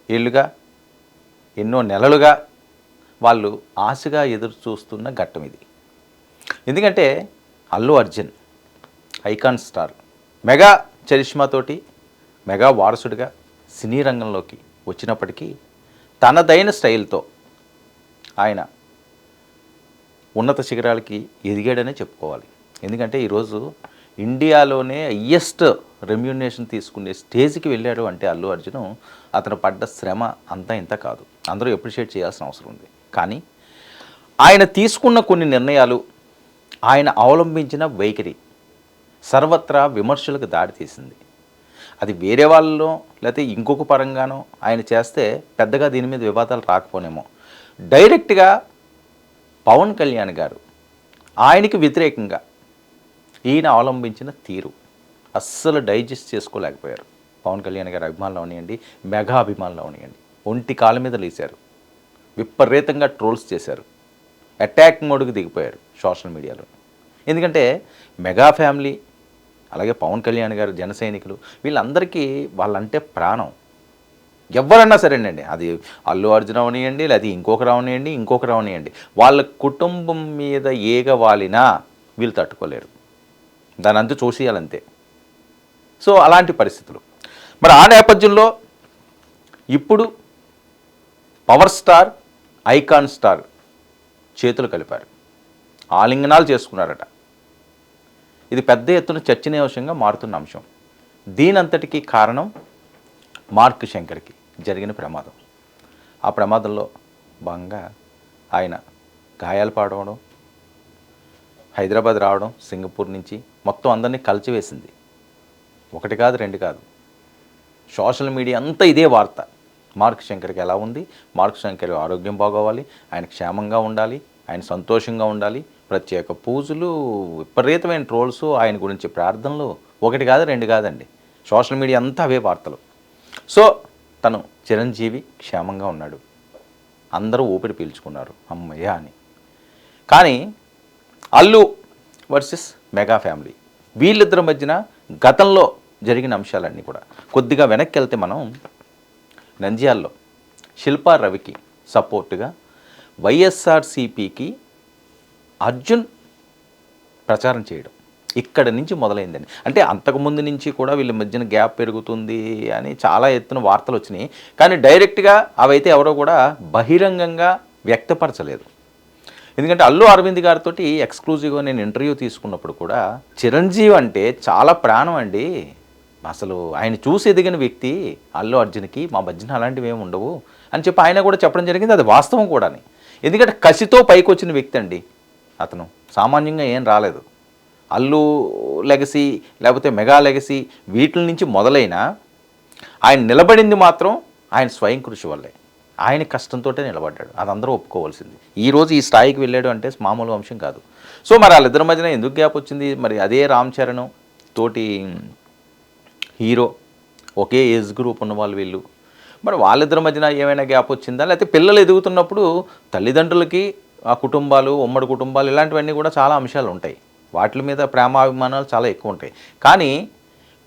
ఏళ్ళుగా ఎన్నో నెలలుగా వాళ్ళు ఆశగా ఎదురు చూస్తున్న ఘట్టం ఇది. ఎందుకంటే Allu Arjun icon star, mega చరిష్మాతోటి మెగా వారసుడిగా సినీ రంగంలోకి వచ్చినప్పటికీ తనదైన స్టైల్తో ఆయన ఉన్నత శిఖరాలకి ఎదిగాడనే చెప్పుకోవాలి. ఎందుకంటే ఈరోజు ఇండియాలోనే హయ్యెస్ట్ రెమ్యూనరేషన్ తీసుకునే స్టేజ్కి వెళ్ళాడు అంటే అల్లు అర్జున్ అతను పడ్డ శ్రమ అంతా ఇంత కాదు, అందరూ అప్రిషియేట్ చేయాల్సిన అవసరం ఉంది. కానీ ఆయన తీసుకున్న కొన్ని నిర్ణయాలు, ఆయన అవలంబించిన వైఖరి సర్వత్రా విమర్శలకు దారితీసింది. అది వేరే వాళ్ళలో లేకపోతే ఇంకొక పరంగానో ఆయన చేస్తే పెద్దగా దీని మీద వివాదాలు రాకపోనేమో, డైరెక్ట్గా పవన్ కళ్యాణ్ గారు ఆయనకి వ్యతిరేకంగా ఈయన అవలంబించిన తీరు అస్సలు డైజెస్ట్ చేసుకోలేకపోయారు. పవన్ కళ్యాణ్ గారి అభిమానులు అవనియండి, మెగా అభిమానులు అవనియండి, ఒంటి కాళ్ళ మీద లేచారు, విపరీతంగా ట్రోల్స్ చేశారు, అటాక్ మోడ్కి దిగిపోయారు సోషల్ మీడియాలో. ఎందుకంటే మెగా ఫ్యామిలీ అలాగే పవన్ కళ్యాణ్ గారు జన సైనికులు వీళ్ళందరికీ వాళ్ళంటే ప్రాణం. ఎవరన్నా సరేనండి, అది అల్లు అర్జున్ అవనియండి, లేదా ఇంకొకరు అవనియండి, ఇంకొకరు అవనియండి, వాళ్ళ కుటుంబం మీద ఏగ వాలినా వీళ్ళు తట్టుకోలేరు, దాని అంతా చూసేయాలంతే. సో అలాంటి పరిస్థితులు. మరి ఆ నేపథ్యంలో ఇప్పుడు పవర్ స్టార్, ఐకాన్ స్టార్ చేతులు కలిపారు, ఆలింగనాలు చేసుకున్నారట. ఇది పెద్ద ఎత్తున చర్చనీయాంశంగా మారుతున్న అంశం. దీనంతటికీ కారణం మార్క్ శంకర్కి జరిగిన ప్రమాదం. ఆ ప్రమాదంలో భాగంగా ఆయన గాయాలు పాడవడం, హైదరాబాద్ రావడం, సింగపూర్ నుంచి మొత్తం అందరినీ కలిచివేసింది. ఒకటి కాదు, రెండు కాదు, సోషల్ మీడియా అంతా ఇదే వార్త. మార్క్ శంకర్కి ఎలా ఉంది, మార్క్ శంకర్ ఆరోగ్యం బాగోవాలి, ఆయన క్షేమంగా ఉండాలి, ఆయన సంతోషంగా ఉండాలి, ప్రత్యేక పూజలు, విపరీతమైన ట్రోల్స్, ఆయన గురించి ప్రార్థనలు, ఒకటి కాదు రెండు కాదండి, సోషల్ మీడియా అంతా అవే వార్తలు. సో తను చిరంజీవి క్షేమంగా ఉన్నాడు, అందరూ ఊపిరి పీల్చుకున్నారు అమ్మయ్య అని. కానీ అల్లు వర్సెస్ మెగా ఫ్యామిలీ, వీళ్ళిద్దరి మధ్యన గతంలో జరిగిన అంశాలన్నీ కూడా కొద్దిగా వెనక్కి వెళ్తే మనం నంద్యాలలో శిల్పా రవికి సపోర్టుగా వైఎస్ఆర్సీపీకి అర్జున్ ప్రచారం చేయడం ఇక్కడ నుంచి మొదలైందండి. అంటే అంతకుముందు నుంచి కూడా వీళ్ళ మధ్యన గ్యాప్ పెరుగుతుంది అని చాలా ఎత్తున వార్తలు వచ్చినాయి. కానీ డైరెక్ట్గా అవైతే ఎవరో కూడా బహిరంగంగా వ్యక్తపరచలేదు. ఎందుకంటే అల్లు అరవింద్ గారితో ఎక్స్క్లూజివ్గా నేను ఇంటర్వ్యూ తీసుకున్నప్పుడు కూడా చిరంజీవి అంటే చాలా ప్రాణం అండి, అసలు ఆయన చూసి ఎదిగిన వ్యక్తి అల్లు అర్జున్కి, మా మధ్యన అలాంటివి ఏమి ఉండవు అని చెప్పి ఆయన కూడా చెప్పడం జరిగింది. అది వాస్తవం కూడా. ఎందుకంటే కసితో పైకి వచ్చిన వ్యక్తి అండి అతను, సామాన్యంగా ఏం రాలేదు. అల్లు లెగసీ లేకపోతే మెగా లెగసీ వీటి నుంచి మొదలైన ఆయన నిలబడింది మాత్రం ఆయన స్వయం కృషి వల్లే, ఆయన కష్టంతో నిలబడ్డాడు, అది అందరూ ఒప్పుకోవాల్సింది. ఈరోజు ఈ స్థాయికి వెళ్ళాడు అంటే మామూలు అంశం కాదు. సో మరి వాళ్ళిద్దరి మధ్యన ఎందుకు గ్యాప్ వచ్చింది? మరి అదే రామ్ చరణ్ తోటి హీరో, ఒకే ఏజ్ గ్రూప్ ఉన్న వాళ్ళు వీళ్ళు, మరి వాళ్ళిద్దరి మధ్యన ఏమైనా గ్యాప్ వచ్చిందా? లేకపోతే పిల్లలు ఎదుగుతున్నప్పుడు తల్లిదండ్రులకి ఆ కుటుంబాలు, ఉమ్మడి కుటుంబాలు, ఇలాంటివన్నీ కూడా చాలా అంశాలు ఉంటాయి, వాటి మీద ప్రేమాభిమానాలు చాలా ఎక్కువ ఉంటాయి. కానీ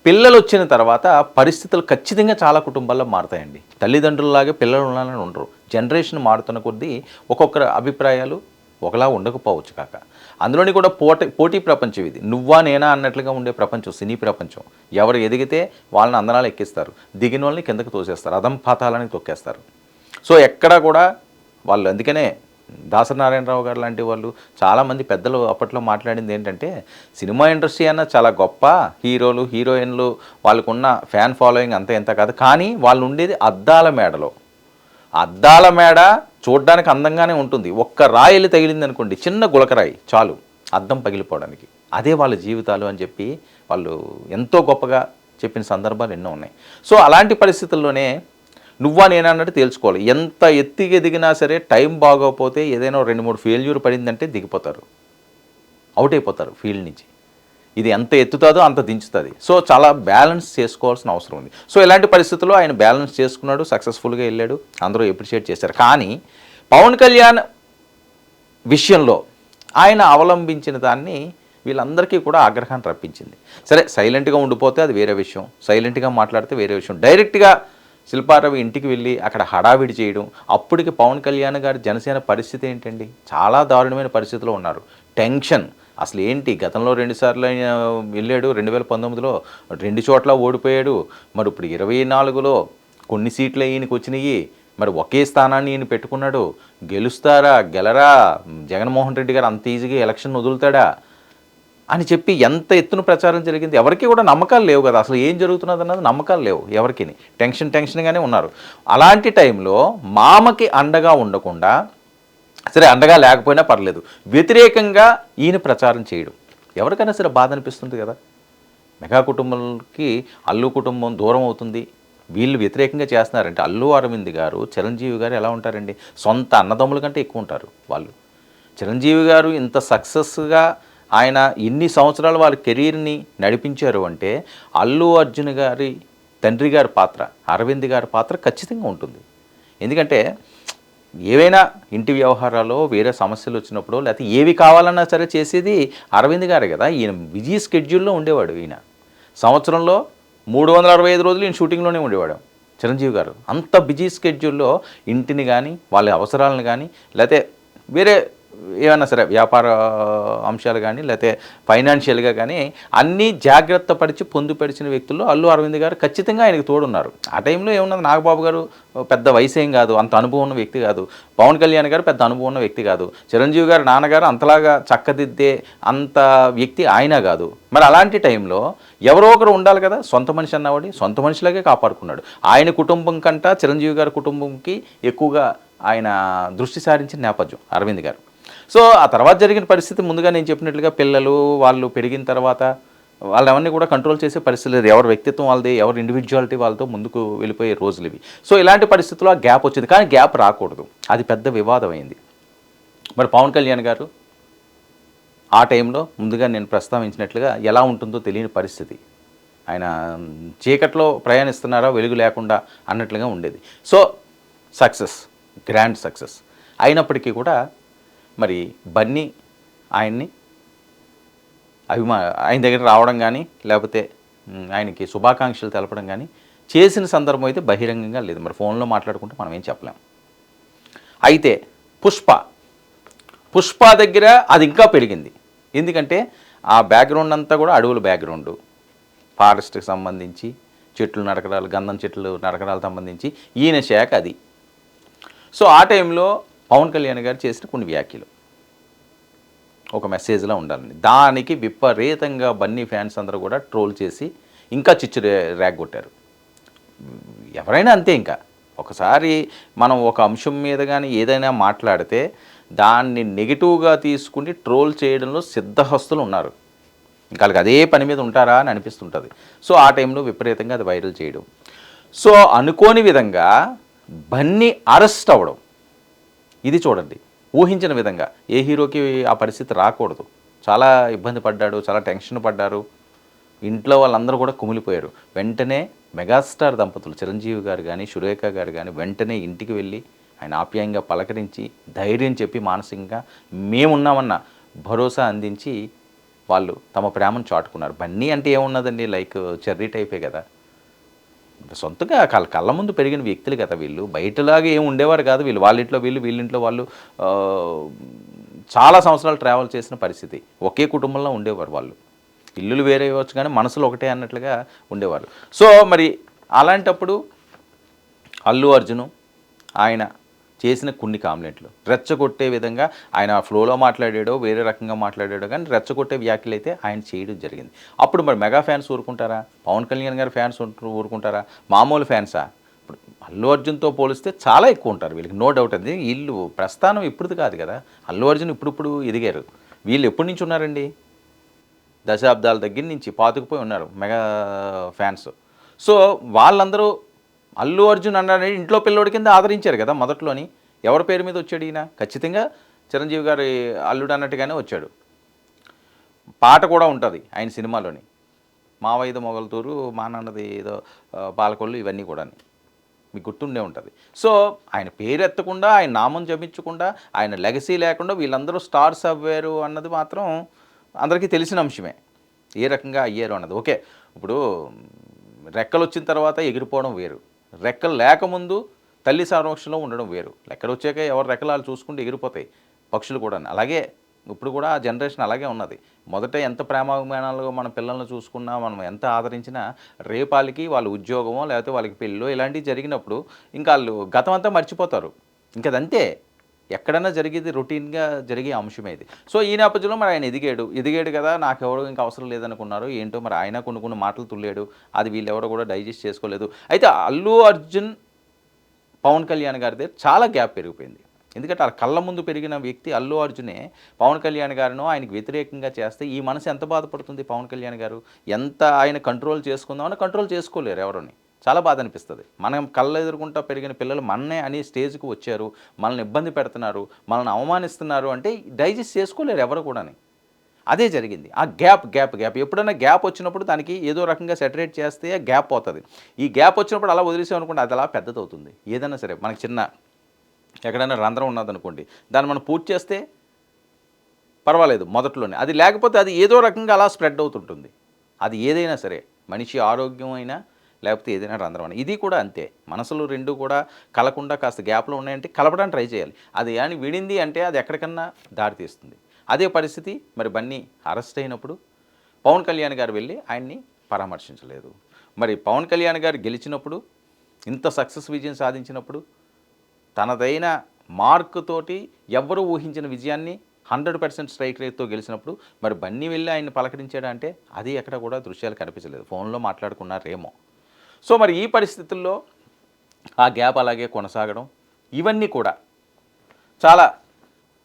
పిల్లలు వచ్చిన తర్వాత పరిస్థితులు ఖచ్చితంగా చాలా కుటుంబాల్లో మారుతాయండి. తల్లిదండ్రులలాగే పిల్లలు ఉండాలని ఉండరు. జనరేషన్ మారుతున్న కొద్దీ ఒక్కొక్కరి అభిప్రాయాలు ఒకలా ఉండకపోవచ్చు కాక. అందులోని కూడా పోటీ ప్రపంచం ఇది, నువ్వా నేనా అన్నట్లుగా ఉండే ప్రపంచం సినీ ప్రపంచం. ఎవరు ఎదిగితే వాళ్ళని అందనాలు ఎక్కిస్తారు, దిగిన వాళ్ళని కిందకు తోసేస్తారు, అధంపాతాలని తొక్కేస్తారు. సో ఎక్కడా కూడా వాళ్ళు, అందుకనే దాసనారాయణరావు గారు లాంటి వాళ్ళు చాలామంది పెద్దలు అప్పట్లో మాట్లాడింది ఏంటంటే, సినిమా ఇండస్ట్రీ అన్న చాలా గొప్ప, హీరోలు హీరోయిన్లు వాళ్ళకున్న ఫ్యాన్ ఫాలోయింగ్ అంత ఎంత కాదు, కానీ వాళ్ళు ఉండేది అద్దాల మేడలో. అద్దాల మేడ చూడడానికి అందంగానే ఉంటుంది, ఒక్క రాయిలు తగిలింది అనుకోండి, చిన్న గులకరాయి చాలు అద్దం పగిలిపోవడానికి, అదే వాళ్ళ జీవితాలు అని చెప్పి వాళ్ళు ఎంతో గొప్పగా చెప్పిన సందర్భాలు ఎన్నో ఉన్నాయి. సో అలాంటి పరిస్థితుల్లోనే నువ్వా నేనా అన్నట్టు తేల్చుకోవాలి. ఎంత ఎత్తికి ఎదిగినా సరే టైం బాగోకపోతే ఏదైనా 2-3 ఫెయిల్యూర్ పడిందంటే దిగిపోతారు, అవుట్ అయిపోతారు ఫీల్డ్ నుంచి. ఇది ఎంత ఎత్తుతుందో అంత దించుతుంది. సో చాలా బ్యాలెన్స్ చేసుకోవాల్సిన అవసరం ఉంది. సో ఇలాంటి పరిస్థితుల్లో ఆయన బ్యాలెన్స్ చేసుకున్నాడు, సక్సెస్ఫుల్గా వెళ్ళాడు, అందరూ అప్రిషియేట్ చేశారు. కానీ పవన్ కళ్యాణ్ విషయంలో ఆయన అవలంబించిన దాన్ని వీళ్ళందరికీ కూడా ఆగ్రహాన్ని రప్పించింది. సరే సైలెంట్గా ఉండిపోతే అది వేరే విషయం, సైలెంట్గా మాట్లాడితే వేరే విషయం, డైరెక్ట్గా శిల్పారావు ఇంటికి వెళ్ళి అక్కడ హడావిడి చేయడం, అప్పటికి పవన్ కళ్యాణ్ గారి జనసేన పరిస్థితి ఏంటండి, చాలా దారుణమైన పరిస్థితిలో ఉన్నారు. టెన్షన్ అసలు ఏంటి, గతంలో 2 సార్లు ఆయన వెళ్ళాడు, 2019లో 2 చోట్ల ఓడిపోయాడు. మరి ఇప్పుడు 24లో కొన్ని సీట్లు ఈయనకి వచ్చినాయి, మరి ఒకే స్థానాన్ని ఈయన పెట్టుకున్నాడు. గెలుస్తారా గెలరా, జగన్మోహన్ రెడ్డి గారు అంత ఈజీగా ఎలక్షన్ వదులుతాడా అని చెప్పి ఎంత ఎత్తున ప్రచారం జరిగింది. ఎవరికి కూడా నమ్మకాలు లేవు కదా, అసలు ఏం జరుగుతున్నది అన్నది నమ్మకాలు లేవు ఎవరికి, టెన్షన్గానే ఉన్నారు. అలాంటి టైంలో మామకి అండగా ఉండకుండా, సరే అండగా లేకపోయినా పర్లేదు, వ్యతిరేకంగా ఈయన ప్రచారం చేయడం ఎవరికైనా సరే బాధ అనిపిస్తుంది కదా. మెగా కుటుంబంకి అల్లు కుటుంబం దూరం అవుతుంది, వీళ్ళు వ్యతిరేకంగా చేస్తున్నారంటే. అల్లు అరవింద్ గారు, చిరంజీవి గారు ఎలా ఉంటారండి, సొంత అన్నదమ్ముల కంటే ఎక్కువ ఉంటారు వాళ్ళు. చిరంజీవి గారు ఇంత సక్సెస్గా ఆయన ఇన్ని సంవత్సరాలు వాళ్ళ కెరీర్ని నడిపించారు అంటే అల్లు అర్జున్ గారి తండ్రి గారి పాత్ర, అరవింద్ గారి పాత్ర ఖచ్చితంగా ఉంటుంది. ఎందుకంటే ఏవైనా ఇంటి వ్యవహారాల్లో వేరే సమస్యలు వచ్చినప్పుడు, లేకపోతే ఏవి కావాలన్నా సరే చేసేది అరవింద్ గారే కదా. ఈయన బిజీ స్కెడ్యూల్లో ఉండేవాడు. ఈయన సంవత్సరంలో 365 రోజులు ఈయన షూటింగ్లోనే ఉండేవాడు చిరంజీవి గారు. అంత బిజీ స్కెడ్యూల్లో ఇంటిని కానీ, వాళ్ళ అవసరాలను కానీ, లేకపోతే వేరే ఏమన్నా సరే వ్యాపార అంశాలు కానీ, లేకపోతే ఫైనాన్షియల్గా కానీ అన్నీ జాగ్రత్త పరిచి పొందుపరిచిన వ్యక్తుల్లో అల్లు అరవింద్ గారు ఖచ్చితంగా ఆయనకు తోడున్నారు. ఆ టైంలో ఏమున్నది, నాగబాబు గారు పెద్ద వయసు ఏం కాదు, అంత అనుభవం ఉన్న వ్యక్తి కాదు. పవన్ కళ్యాణ్ గారు పెద్ద అనుభవం ఉన్న వ్యక్తి కాదు. చిరంజీవి గారు నాన్నగారు అంతలాగా చక్కదిద్దే అంత వ్యక్తి ఆయన కాదు. మరి అలాంటి టైంలో ఎవరో ఒకరు ఉండాలి కదా. సొంత మనిషి అన్నవాడి సొంత మనిషిలాగే కాపాడుకున్నాడు. ఆయన కుటుంబం కంటా చిరంజీవి గారి కుటుంబంకి ఎక్కువగా ఆయన దృష్టి సారించిన నేపథ్యం అరవింద్ గారు. సో ఆ తర్వాత జరిగిన పరిస్థితి ముందుగా నేను చెప్పినట్లుగా పిల్లలు వాళ్ళు పెరిగిన తర్వాత వాళ్ళవన్నీ కూడా కంట్రోల్ చేసే పరిస్థితి లేదు. ఎవరి వ్యక్తిత్వం వాళ్ళది, ఎవరి ఇండివిజువాలిటీ వాళ్ళతో ముందుకు వెళ్ళిపోయే రోజులు ఇవి. సో ఇలాంటి పరిస్థితుల్లో ఆ గ్యాప్ వచ్చింది, కానీ గ్యాప్ రాకూడదు, అది పెద్ద వివాదం అయింది. మరి పవన్ కళ్యాణ్ గారు ఆ టైంలో ముందుగా నేను ప్రస్తావించినట్లుగా ఎలా ఉంటుందో తెలియని పరిస్థితి. ఆయన చీకట్లో ప్రయాణిస్తున్నారా వెలుగు లేకుండా అన్నట్లుగా ఉండేది. సో సక్సెస్, గ్రాండ్ సక్సెస్ అయినప్పటికీ కూడా మరి బన్నీ ఆయన్ని ఆయన దగ్గర రావడం కానీ, లేకపోతే ఆయనకి శుభాకాంక్షలు తెలపడం కానీ చేసిన సందర్భం అయితే బహిరంగంగా లేదు. మరి ఫోన్లో మాట్లాడుకుంటే మనం ఏం చెప్పలేం. అయితే పుష్ప దగ్గర అది ఇంకా పెరిగింది. ఎందుకంటే ఆ బ్యాక్గ్రౌండ్ అంతా కూడా అడవుల బ్యాక్గ్రౌండు, ఫారెస్ట్కి సంబంధించి చెట్లు నరకడాలు, గంధం చెట్లు నరకడాలకు సంబంధించి ఈయన శాఖ అది. సో ఆ టైంలో పవన్ కళ్యాణ్ గారు చేసిన కొన్ని వ్యాఖ్యలు ఒక మెసేజ్లా ఉండాలని, దానికి విపరీతంగా బన్నీ ఫ్యాన్స్ అందరూ కూడా ట్రోల్ చేసి ఇంకా చిచ్చు రేగొట్టారు. ఎవరైనా అంతే, ఇంకా ఒకసారి మనం ఒక అంశం మీద కానీ ఏదైనా మాట్లాడితే దాన్ని నెగిటివ్గా తీసుకుని ట్రోల్ చేయడంలో సిద్ధహస్తులు ఉన్నారు. ఇంకా వాళ్ళకి అదే పని మీద ఉంటారా అని అనిపిస్తుంటుంది. సో ఆ టైంలో విపరీతంగా అది వైరల్ చేయడం. సో అనుకోని విధంగా బన్నీ అరెస్ట్ అవ్వడం, ఇది చూడండి, ఊహించిన విధంగా ఏ హీరోకి ఆ పరిస్థితి రాకూడదు. చాలా ఇబ్బంది పడ్డాడు, చాలా టెన్షన్ పడ్డారు. ఇంట్లో వాళ్ళందరూ కూడా కుమిలిపోయారు. వెంటనే మెగాస్టార్ దంపతులు చిరంజీవి గారు కానీ, సురేఖ గారు కానీ వెంటనే ఇంటికి వెళ్ళి ఆయన ఆప్యాయంగా పలకరించి, ధైర్యం చెప్పి, మానసికంగా మేమున్నామన్న భరోసా అందించి వాళ్ళు తమ ప్రేమను చాటుకున్నారు. బన్నీ అంటే ఏమున్నదండి, లైక్ చెర్రీ టైపే కదా. సొంతగా కళ్ళ ముందు పెరిగిన వ్యక్తులు కదా వీళ్ళు. బయటలాగా ఏమి ఉండేవారు కాదు వీళ్ళు. వాళ్ళింట్లో వీళ్ళు, వీళ్ళింట్లో వాళ్ళు చాలా సంవత్సరాలు ట్రావెల్ చేసిన పరిస్థితి. ఒకే కుటుంబంలో ఉండేవారు వాళ్ళు. ఇల్లులు వేరే ఇవ్వచ్చు కానీ మనసులు ఒకటే అన్నట్లుగా ఉండేవారు. సో మరి అలాంటప్పుడు అల్లు అర్జును ఆయన చేసిన కొన్ని కామెంట్లు రెచ్చగొట్టే విధంగా, ఆయన ఫ్లోలో మాట్లాడాడో వేరే రకంగా మాట్లాడాడో కానీ రెచ్చగొట్టే వ్యాఖ్యలు అయితే ఆయన చేయడం జరిగింది. అప్పుడు మరి మెగా ఫ్యాన్స్ ఊరుకుంటారా, పవన్ కళ్యాణ్ గారి ఫ్యాన్స్ ఊరుకుంటారా, మామూలు ఫ్యాన్సా? ఇప్పుడు అల్లు అర్జున్తో పోలిస్తే చాలా ఎక్కువ ఉంటారు వీళ్ళకి, నో డౌట్. అది వీళ్ళు ప్రస్థానం ఇప్పుడుది కాదు కదా. అల్లు అర్జున్ ఇప్పుడు ఎదిగారు. వీళ్ళు ఎప్పటి నుంచి ఉన్నారండి, దశాబ్దాల దగ్గర నుంచి పాతుకుపోయి ఉన్నారు మెగా ఫ్యాన్స్. సో వాళ్ళందరూ అల్లు అర్జున్ అన్నాడు ఇంట్లో పిల్లోడి కింద ఆదరించారు కదా మొదట్లోని. ఎవరి పేరు మీద వచ్చాడు ఈయన? ఖచ్చితంగా చిరంజీవి గారి అల్లుడు అన్నట్టుగానే వచ్చాడు. పాట కూడా ఉంటుంది ఆయన సినిమాలోని, మావైద మొగల్తూరు, మా నాన్నది ఏదో పాలకొల్లు, ఇవన్నీ కూడా మీకు గుర్తుండే ఉంటుంది. సో ఆయన పేరు ఎత్తకుండా, ఆయన నామం జపించకుండా, ఆయన లెగసీ లేకుండా వీళ్ళందరూ స్టార్స్ అవ్వారు అన్నది మాత్రం అందరికీ తెలిసిన అంశమే. ఏ రకంగా అయ్యారు అన్నది ఓకే. ఇప్పుడు రెక్కలు వచ్చిన తర్వాత ఎగిరిపోవడం వేరు, రెక్కలు లేకముందు తల్లి సంరక్షణలో ఉండడం వేరు. రెక్కలు వచ్చాక ఎవరు రెక్కలాలు చూసుకుంటే ఎగిరిపోతాయి పక్షులు కూడా. అలాగే ఇప్పుడు కూడా ఆ జనరేషన్ అలాగే ఉన్నది. మొదట ఎంత ప్రేమాభిమానాలుగా మన పిల్లల్ని చూసుకున్నా, మనం ఎంత ఆదరించినా, రేపాలకి వాళ్ళ ఉద్యోగమో లేకపోతే వాళ్ళకి పెళ్ళో ఇలాంటివి జరిగినప్పుడు ఇంకా వాళ్ళు గతం అంతా మర్చిపోతారు. ఇంకదంతే. ఎక్కడైనా జరిగేది రొటీన్గా జరిగే అంశమే ఇది. సో ఈ నేపథ్యంలో మరి ఆయన ఎదిగాడు కదా, నాకెవరు ఇంకా అవసరం లేదనుకున్నారు. ఏంటో మరి ఆయన కొన్ని మాటలు తుల్లాడు. అది వీళ్ళెవరో కూడా డైజెస్ట్ చేసుకోలేదు. అయితే అల్లు అర్జున్ పవన్ కళ్యాణ్ గారిదే చాలా గ్యాప్ పెరిగిపోయింది. ఎందుకంటే ఆ కళ్ళ ముందు పెరిగిన వ్యక్తి అల్లు అర్జునే పవన్ కళ్యాణ్ గారినో ఆయనకు వ్యతిరేకంగా చేస్తే ఈ మనసు ఎంత బాధపడుతుంది పవన్ కళ్యాణ్ గారు. ఎంత ఆయన కంట్రోల్ చేసుకుందామని కంట్రోల్ చేసుకోలేరు ఎవరిని. చాలా బాధ అనిపిస్తుంది. మనం కళ్ళ ఎదుర్కొంటా పెరిగిన పిల్లలు మననే అనే స్టేజ్కి వచ్చారు, మనల్ని ఇబ్బంది పెడుతున్నారు, మనల్ని అవమానిస్తున్నారు అంటే డైజెస్ట్ చేసుకోలేరు ఎవరు కూడాని. అదే జరిగింది. ఆ గ్యాప్ ఎప్పుడైనా గ్యాప్ వచ్చినప్పుడు దానికి ఏదో రకంగా సెటరేట్ చేస్తే గ్యాప్ పోతుంది. ఈ గ్యాప్ వచ్చినప్పుడు అలా వదిలేసాం అనుకోండి, అది అలా పెద్దదవుతుంది. ఏదైనా సరే మనకి చిన్న ఎక్కడైనా రంధ్రం ఉన్నదనుకోండి, దాన్ని మనం పూర్తి చేస్తే పర్వాలేదు మొదట్లోనే. అది లేకపోతే అది ఏదో రకంగా అలా స్ప్రెడ్ అవుతుంటుంది. అది ఏదైనా సరే, మనిషి ఆరోగ్యం అయినా లేకపోతే ఏదైనా రంధ్రం అయినా. ఇది కూడా అంతే. మనసులు రెండు కూడా కలకుండా కాస్త గ్యాప్లో ఉన్నాయంటే కలపడానికి ట్రై చేయాలి. అది కానీ విడింది అంటే అది ఎక్కడికన్నా దారితీస్తుంది. అదే పరిస్థితి మరి బన్నీ అరెస్ట్ అయినప్పుడు పవన్ కళ్యాణ్ గారు వెళ్ళి ఆయన్ని పరామర్శించలేదు. మరి పవన్ కళ్యాణ్ గారు గెలిచినప్పుడు, ఇంత సక్సెస్ విజయం సాధించినప్పుడు, తనదైన మార్క్ తోటి ఎవ్వరూ ఊహించిన విజయాన్ని 100% స్ట్రైక్ రేట్తో గెలిచినప్పుడు మరి బన్నీ వెళ్ళి ఆయన్ని పలకరించాడంటే అది ఎక్కడ కూడా దృశ్యాలు కనిపించలేదు. ఫోన్లో మాట్లాడుకున్నారేమో. సో మరి ఈ పరిస్థితుల్లో ఆ గ్యాప్ అలాగే కొనసాగడం, ఇవన్నీ కూడా చాలా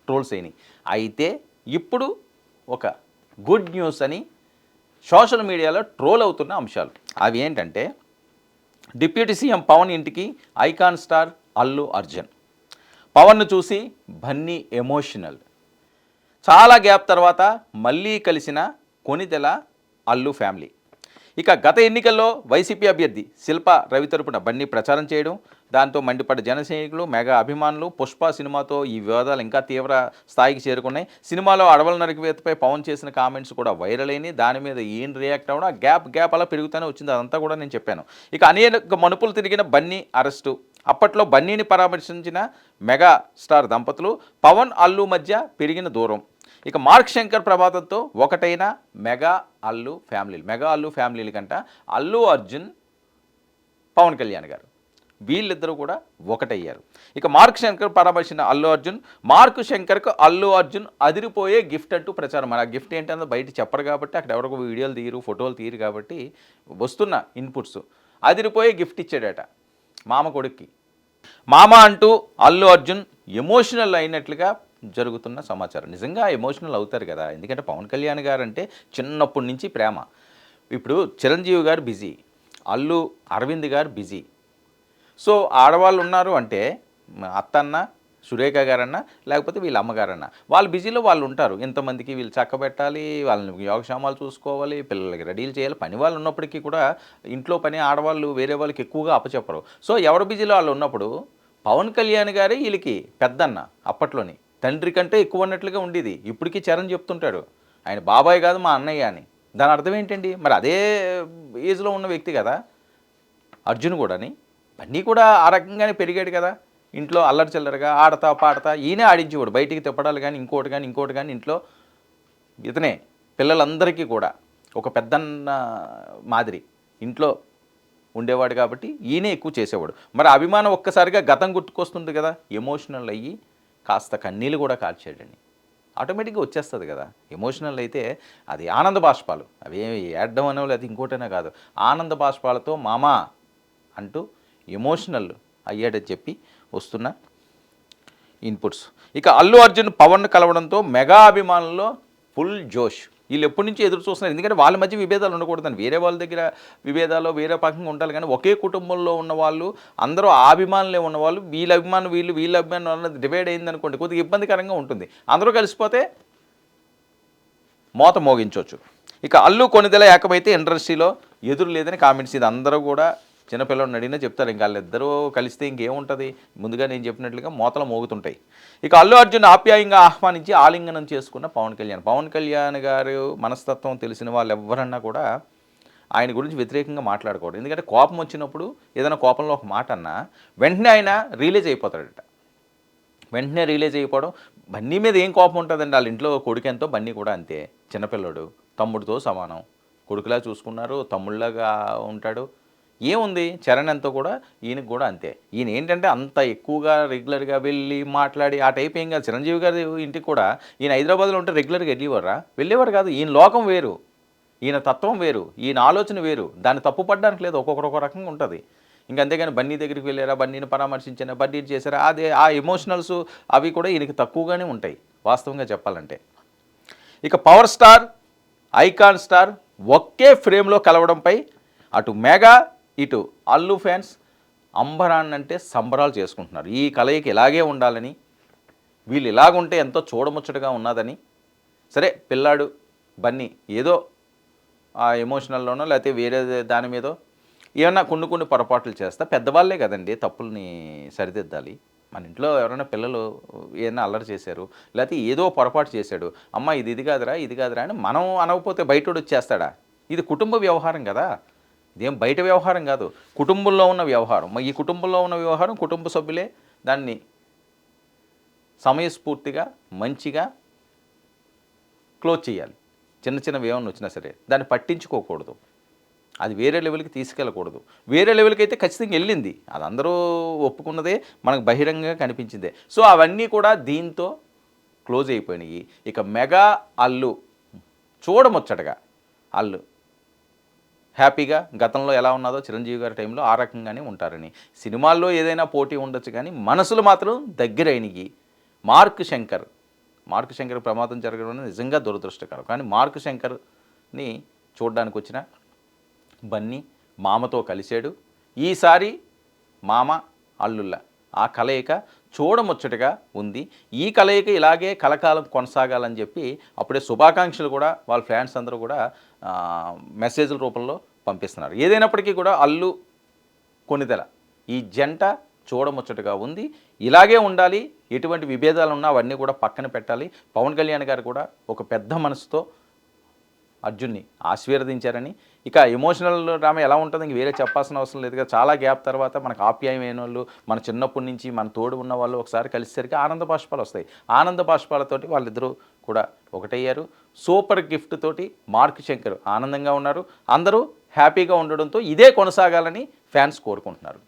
ట్రోల్స్ అయినాయి. అయితే ఇప్పుడు ఒక గుడ్ న్యూస్ అని సోషల్ మీడియాలో ట్రోల్ అవుతున్న అంశాలు అవి ఏంటంటే, డిప్యూటీ సీఎం పవన్ ఇంటికి ఐకాన్ స్టార్ అల్లు అర్జున్. పవన్ను చూసి బన్నీ ఎమోషనల్. చాలా గ్యాప్ తర్వాత మళ్ళీ కలిసిన కొణిదెల అల్లు ఫ్యామిలీ. ఇక గత ఎన్నికల్లో వైసీపీ అభ్యర్థి శిల్ప రవి తరపున బన్నీ ప్రచారం చేయడం, దాంతో మండిపడ్డ జనసైనికులు, మెగా అభిమానులు. పుష్ప సినిమాతో ఈ వివాదాలు ఇంకా తీవ్ర స్థాయికి చేరుకున్నాయి. సినిమాలో అడవుల నరికివేతపై పవన్ చేసిన కామెంట్స్ కూడా వైరల్ అయినాయి. దాని మీద ఈయన రియాక్ట్ అవ్వడం, ఆ గ్యాప్ అలా పెరుగుతూనే వచ్చింది. అదంతా కూడా నేను చెప్పాను. ఇక అనేక మనుపులు తిరిగిన బన్నీ అరెస్టు. అప్పట్లో బన్నీని పరామర్శించిన మెగా స్టార్ దంపతులు, పవన్ అల్లు మధ్య పెరిగిన దూరం. ఇక మార్క్ శంకర్ ప్రభాతంతో ఒకటైన మెగా అల్లు ఫ్యామిలీల కంట అల్లు అర్జున్ పవన్ కళ్యాణ్ గారు వీళ్ళిద్దరూ కూడా ఒకటయ్యారు. ఇక మార్క్ శంకర్ పరామర్శించిన అల్లు అర్జున్, మార్క్ శంకర్కు అల్లు అర్జున్ అదిరిపోయే గిఫ్ట్ అంటూ ప్రచారం. మరి ఆ గిఫ్ట్ ఏంటన్నది బయట చెప్పరు కాబట్టి, అక్కడ ఎవరికో వీడియోలు తీయరు, ఫోటోలు తీయరు కాబట్టి వస్తున్న ఇన్పుట్స్, అదిరిపోయే గిఫ్ట్ ఇచ్చాడట మామ కొడుక్కి. మామ అంటూ అల్లు అర్జున్ ఎమోషనల్ అయినట్లుగా జరుగుతున్న సమాచారం. నిజంగా ఎమోషనల్ అవుతారు కదా, ఎందుకంటే పవన్ కళ్యాణ్ గారు అంటే చిన్నప్పటి నుంచి ప్రేమ. ఇప్పుడు చిరంజీవి గారు బిజీ, అల్లు అరవింద్ గారు బిజీ. సో ఆడవాళ్ళు ఉన్నారు అంటే అత్తన్న సురేఖ గారన్నా లేకపోతే వీళ్ళ అమ్మగారన్నా వాళ్ళు బిజీలో వాళ్ళు ఉంటారు. ఇంతమందికి వీళ్ళు చక్కబెట్టాలి, వాళ్ళని యోగక్షేమాలు చూసుకోవాలి, పిల్లలకి రెడీలు చేయాలి. పని వాళ్ళు ఉన్నప్పటికీ కూడా ఇంట్లో పని ఆడవాళ్ళు వేరే వాళ్ళకి ఎక్కువగా అప్పచెప్పరు. సో ఎవరు బిజీలో వాళ్ళు ఉన్నప్పుడు పవన్ కళ్యాణ్ గారే వీళ్ళకి పెద్దన్న. అప్పట్లోని తండ్రి కంటే ఎక్కువ ఉన్నట్లుగా ఉండేది. ఇప్పటికీ చరణ్ చెప్తుంటాడు ఆయన బాబాయ్ కాదు మా అన్నయ్య అని. దాని అర్థం ఏంటండి? మరి అదే ఏజ్లో ఉన్న వ్యక్తి కదా అర్జున్ కూడాని. బన్నీ కూడా ఆ రకంగానే పెరిగాడు కదా, ఇంట్లో అల్లరి చిల్లరగా ఆడతా పాడతా ఈయనే ఆడించేవాడు. బయటికి తిప్పడాలు కానీ ఇంకోటి కానీ ఇంట్లో ఇతనే పిల్లలందరికీ కూడా ఒక పెద్దన్న మాదిరి ఇంట్లో ఉండేవాడు కాబట్టి ఈయనే ఎక్కువ చేసేవాడు. మరి అభిమానం ఒక్కసారిగా గతం గుర్తుకొస్తుంది కదా, ఎమోషనల్ అయ్యి కాస్త కన్నీళ్ళు కూడా కార్చాడండి. ఆటోమేటిక్గా వచ్చేస్తుంది కదా. ఎమోషనల్ అయితే అది ఆనంద బాష్పాలు, అవేమి ఏడ్డం అనో లేదా ఇంకోటైనా కాదు, ఆనంద బాష్పాలతో మామా అంటూ ఎమోషనల్ అయ్యాడని చెప్పి వస్తున్న ఇన్పుట్స్. ఇక అల్లు అర్జున్ పవన్ కలవడంతో మెగా అభిమానుల్లో ఫుల్ జోష్. వీళ్ళు ఎప్పటి నుంచి ఎదురు చూస్తున్నారు, ఎందుకంటే వాళ్ళ మధ్య విభేదాలు ఉండకూడదని. వేరే వాళ్ళ దగ్గర విభేదాలు వేరే పకంగా ఉండాలి, కానీ ఒకే కుటుంబంలో ఉన్నవాళ్ళు అందరూ ఆ అభిమానులే ఉన్నవాళ్ళు, వీళ్ళ అభిమానం వీళ్ళ అభిమానం అన్నది డివైడ్ అయిందనుకోండి కొద్దిగా ఇబ్బందికరంగా ఉంటుంది. అందరూ కలిసిపోతే మోత మోగించవచ్చు. ఇక అల్లు కొణిదెల ఏకమైతే ఇండస్ట్రీలో ఎదురు లేదని కామెంట్స్. ఇది అందరూ కూడా చిన్నపిల్లలను అడిగినా చెప్తారు. ఇంకా వాళ్ళిద్దరూ కలిస్తే ఇంకేముంటుంది, ముందుగా నేను చెప్పినట్లుగా మోతలు మోగుతుంటాయి. ఇక అల్లు అర్జున్ ఆప్యాయంగా ఆహ్వానించి ఆలింగనం చేసుకున్న పవన్ కళ్యాణ్ గారు మనస్తత్వం తెలిసిన వాళ్ళు ఎవరన్నా కూడా ఆయన గురించి వ్యతిరేకంగా మాట్లాడకూడదు. ఎందుకంటే కోపం వచ్చినప్పుడు ఏదైనా కోపంలో ఒక మాట అన్నా వెంటనే ఆయన రియలైజ్ అయిపోతాడట. వెంటనే రియలైజ్ అయిపోవడం. బన్నీ మీద ఏం కోపం ఉంటుందండి, వాళ్ళ ఇంట్లో కొడుకు ఎంతో బన్నీ కూడా అంతే, చిన్నపిల్లడు, తమ్ముడితో సమానం, కొడుకులా చూసుకున్నారు, తమ్ముళ్ళగా ఉంటాడు. ఏముంది చరణ్ ఎంతో కూడా ఈయనకు కూడా అంతే. ఈయన ఏంటంటే అంత ఎక్కువగా రెగ్యులర్గా వెళ్ళి మాట్లాడి ఆ టైప్ ఏం కాదు. చిరంజీవి గారి ఇంటికి కూడా ఈయన హైదరాబాద్లో ఉంటే రెగ్యులర్గా వెళ్ళేవారు కాదు. ఈయన లోకం వేరు, ఈయన తత్వం వేరు, ఈయన ఆలోచన వేరు. దాన్ని తప్పు పడడానికి లేదు, ఒక్కొక్కరు ఒక రకంగా ఉంటుంది. ఇంక అంతేగాని బన్నీ దగ్గరికి వెళ్ళారా, బన్నీని పరామర్శించారా, బన్నీని చేశారా, అదే ఆ ఎమోషనల్స్ అవి కూడా ఈయనకి తక్కువగానే ఉంటాయి వాస్తవంగా చెప్పాలంటే. ఇక పవర్ స్టార్, ఐకాన్ స్టార్ ఒకే ఫ్రేమ్లో కలవడంపై అటు మెగా ఇటు అల్లు ఫ్యాన్స్ అంబరాన్నంటే సంబరాలు చేసుకుంటున్నారు. ఈ కలయిక ఇలాగే ఉండాలని, వీళ్ళు ఇలాగుంటే ఎంతో చూడముచ్చటగా ఉన్నదని. సరే పిల్లాడు బన్నీ ఏదో ఆ ఎమోషనల్లోనో లేకపోతే వేరే దాని మీదో ఏమన్నా కొన్ని పొరపాట్లు చేస్తా, పెద్దవాళ్ళే కదండి తప్పుల్ని సరిదిద్దాలి. మన ఇంట్లో ఎవరైనా పిల్లలు ఏదైనా అల్లరి చేశారు, లేకపోతే ఏదో పొరపాటు చేశాడు, అమ్మ ఇది కాదురా ఇది కాదురా అని మనం అనకపోతే బయటోడు వచ్చేస్తాడా? ఇది కుటుంబ వ్యవహారం కదా, ఇదేం బయట వ్యవహారం కాదు, కుటుంబంలో ఉన్న వ్యవహారం. ఈ కుటుంబంలో ఉన్న వ్యవహారం కుటుంబ సభ్యులే దాన్ని సమయస్ఫూర్తిగా మంచిగా క్లోజ్ చేయాలి. చిన్నవి ఏమన్నా వచ్చినా సరే దాన్ని పట్టించుకోకూడదు, అది వేరే లెవెల్కి తీసుకెళ్ళకూడదు. వేరే లెవెల్కి అయితే ఖచ్చితంగా వెళ్ళింది, అది అందరూ ఒప్పుకున్నదే, మనకు బహిరంగంగా కనిపించిందే. సో అవన్నీ కూడా దీంతో క్లోజ్ అయిపోయినాయి. ఇక మెగా అల్లు చూడముచ్చటగా, అల్లు హ్యాపీగా గతంలో ఎలా ఉన్నదో చిరంజీవి గారి టైంలో ఆ రకంగానే ఉంటారని. సినిమాల్లో ఏదైనా పోటీ ఉండొచ్చు కానీ మనసులు మాత్రం దగ్గరైనవి. మార్క్ శంకర్ ప్రమాదం జరగడం నిజంగా దురదృష్టకరం. కానీ మార్క్ శంకర్ని చూడడానికి వచ్చిన బన్నీ మామతో కలిశాడు. ఈసారి మామ అల్లుళ్ళ ఆ కలయిక చూడముచ్చటగా ఉంది. ఈ కలయిక ఇలాగే కలకాలం కొనసాగాలని చెప్పి అప్పుడే శుభాకాంక్షలు కూడా వాళ్ళ ఫ్యాన్స్ అందరూ కూడా మెసేజ్ల రూపంలో పంపిస్తున్నారు. ఏదైనప్పటికీ కూడా అల్లు కొణిదెల ఈ జంట చూడముచ్చటగా ఉంది, ఇలాగే ఉండాలి. ఎటువంటి విభేదాలు ఉన్నా అవన్నీ కూడా పక్కన పెట్టాలి. పవన్ కళ్యాణ్ గారు కూడా ఒక పెద్ద మనసుతో అర్జున్ని ఆశీర్వదించారని. ఇక ఎమోషనల్ డ్రామా ఎలా ఉంటుందో ఇంక వేరే చెప్పాల్సిన అవసరం లేదుగా. చాలా గ్యాప్ తర్వాత మనకు ఆప్యాయమైన వాళ్ళు, మన చిన్నప్పటి నుంచి మన తోడు ఉన్న వాళ్ళు ఒకసారి కలిసేసరికి ఆనంద బాష్పాలు వస్తాయి. ఆనంద బాష్పాలతోటి వాళ్ళిద్దరూ కూడా ఒకటయ్యారు. సూపర్ గిఫ్ట్ తోటి మార్క్ శంకర్ ఆనందంగా ఉన్నారు. అందరూ హ్యాపీగా ఉండడంతో ఇదే కొనసాగాలని ఫ్యాన్స్ కోరుకుంటున్నారు.